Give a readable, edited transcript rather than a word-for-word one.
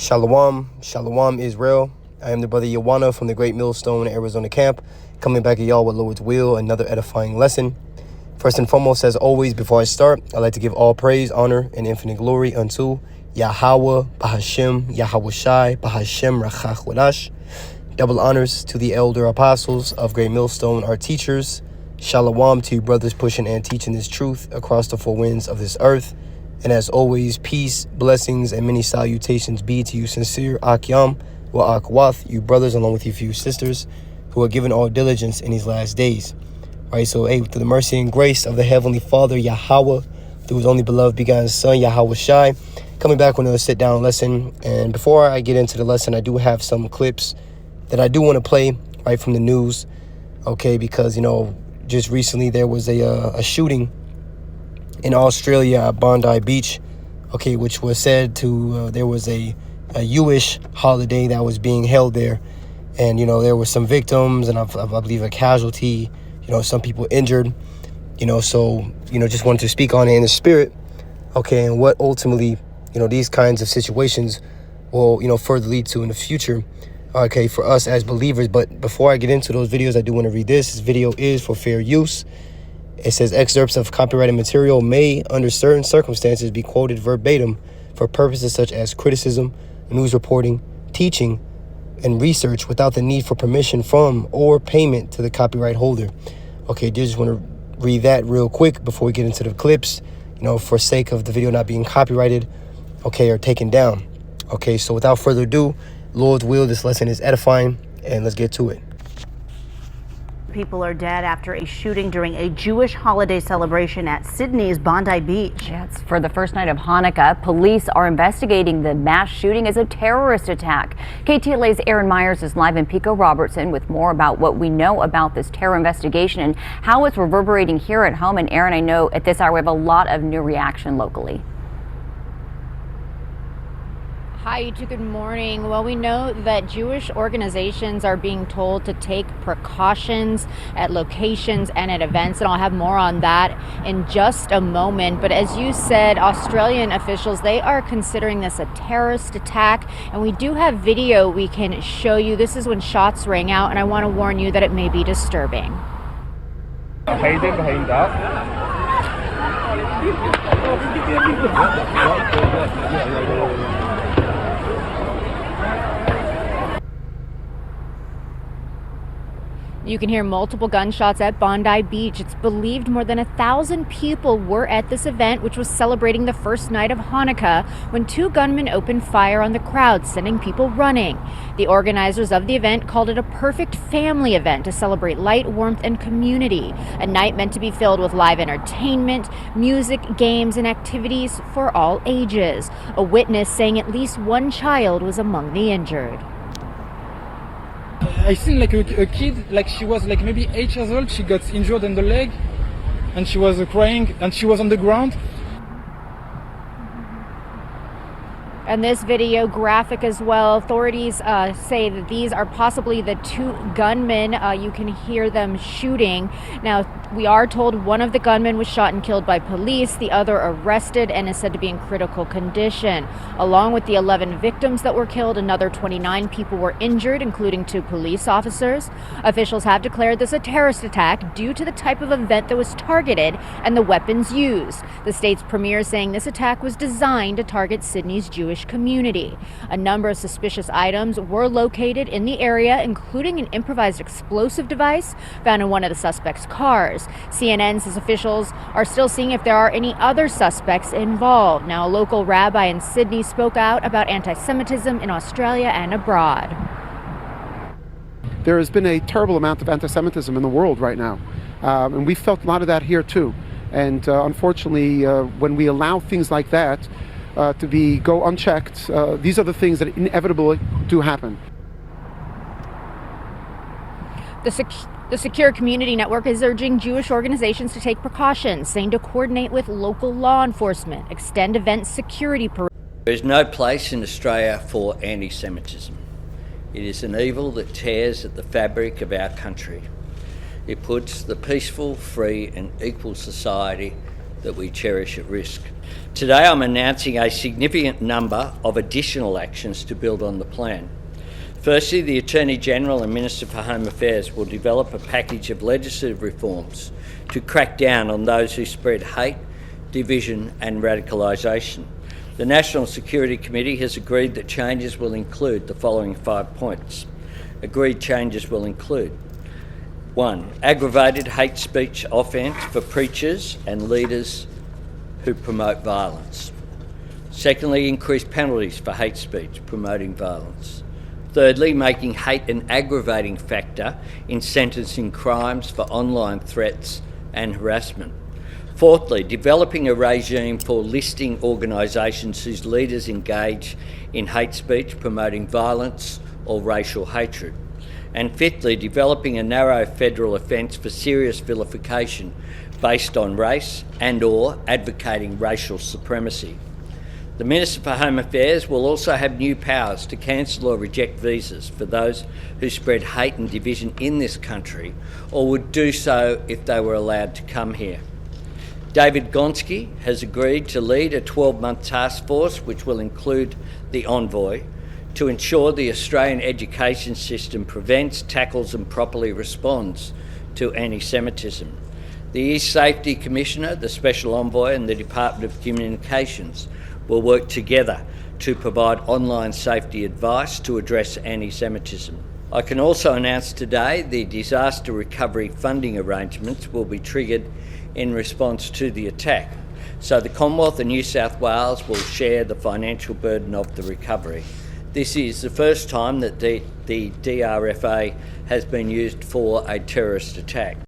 Shalom, Shalom Israel. I am the brother Yawana from the Great Millstone, Arizona camp, coming back at y'all with Lord's will, another edifying lesson. First and foremost, as always, before I start, I'd like to give all praise, honor, and infinite glory unto Yahweh, Bahashem, Yahweh Shai, Bahashem, Rachach Wadash. Double honors to the elder apostles of Great Millstone, our teachers. Shalom to you brothers pushing and teaching this truth across the four winds of this earth. And as always, peace, blessings, and many salutations be to you sincere Akyam wa Akwath, you brothers, along with you few sisters, who are given all diligence in these last days. Right, so through the mercy and grace of the Heavenly Father, Yahweh, through his only beloved begotten Son, Yahweh Shai, coming back with another sit-down lesson. And before I get into the lesson, I do have some clips that I do want to play right from the news, okay, because, just recently there was a shooting in Australia at Bondi Beach, okay, which was said to, there was a Jewish holiday that was being held there. And, there were some victims and I believe a casualty, some people injured, so, just wanted to speak on it in the spirit, okay, and what ultimately, these kinds of situations will, further lead to in the future, okay, for us as believers. But before I get into those videos, I do want to read this. This video is for fair use. It says excerpts of copyrighted material may, under certain circumstances, be quoted verbatim for purposes such as criticism, news reporting, teaching, and research without the need for permission from or payment to the copyright holder. Okay, just want to read that real quick before we get into the clips, for sake of the video not being copyrighted, okay, or taken down. Okay, so without further ado, Lord's will, this lesson is edifying, and let's get to it. People are dead after a shooting during a Jewish holiday celebration at Sydney's Bondi Beach. Yeah, it's for the first night of Hanukkah. Police are investigating the mass shooting as a terrorist attack. KTLA's Aaron Myers is live in Pico Robertson with more about what we know about this terror investigation and how it's reverberating here at home. And Aaron, I know at this hour we have a lot of new reaction locally. Hi, YouTube. Good morning. Well, we know that Jewish organizations are being told to take precautions at locations and at events, and I'll have more on that in just a moment. But as you said, Australian officials, they are considering this a terrorist attack, and we do have video we can show you. This is when shots rang out, and I want to warn you that it may be disturbing. You can hear multiple gunshots at Bondi Beach. It's believed more than 1,000 people were at this event, which was celebrating the first night of Hanukkah, when two gunmen opened fire on the crowd, sending people running. The organizers of the event called it a perfect family event to celebrate light, warmth, and community. A night meant to be filled with live entertainment, music, games, and activities for all ages. A witness saying at least one child was among the injured. I seen like a kid, like she was like maybe 8 years old. She got injured on the leg and she was crying and she was on the ground. And this video graphic as well. Authorities say that these are possibly the two gunmen. You can hear them shooting. Now, we are told one of the gunmen was shot and killed by police. The other arrested and is said to be in critical condition. Along with the 11 victims that were killed, another 29 people were injured, including 2 police officers. Officials have declared this a terrorist attack due to the type of event that was targeted and the weapons used. The state's premier saying this attack was designed to target Sydney's Jewish community. A number of suspicious items were located in the area, including an improvised explosive device found in one of the suspects' cars. CNN says officials are still seeing if there are any other suspects involved. Now, a local rabbi in Sydney spoke out about anti-Semitism in Australia and abroad. There has been a terrible amount of anti-Semitism in the world right now, and we felt a lot of that here too. And unfortunately, when we allow things like that to go unchecked, these are the things that inevitably do happen. The Secure Community Network is urging Jewish organizations to take precautions, saying to coordinate with local law enforcement, extend event security. There is no place in Australia for anti-Semitism. It is an evil that tears at the fabric of our country. It puts the peaceful, free and equal society that we cherish at risk. Today I'm announcing a significant number of additional actions to build on the plan. Firstly, the Attorney-General and Minister for Home Affairs will develop a package of legislative reforms to crack down on those who spread hate, division and radicalisation. The National Security Committee has agreed that changes will include the following 5 points. Agreed changes will include: 1. Aggravated hate speech offence for preachers and leaders who promote violence. Secondly, increased penalties for hate speech promoting violence. Thirdly, making hate an aggravating factor in sentencing crimes for online threats and harassment. Fourthly, developing a regime for listing organisations whose leaders engage in hate speech promoting violence or racial hatred. And fifthly, developing a narrow federal offence for serious vilification based on race and/or advocating racial supremacy. The Minister for Home Affairs will also have new powers to cancel or reject visas for those who spread hate and division in this country or would do so if they were allowed to come here. David Gonski has agreed to lead a 12-month task force which will include the envoy to ensure the Australian education system prevents, tackles and properly responds to anti-Semitism. The East Safety Commissioner, the Special Envoy and the Department of Communications will work together to provide online safety advice to address anti-Semitism. I can also announce today the disaster recovery funding arrangements will be triggered in response to the attack. So the Commonwealth and New South Wales will share the financial burden of the recovery. This is the first time that the DRFA has been used for a terrorist attack.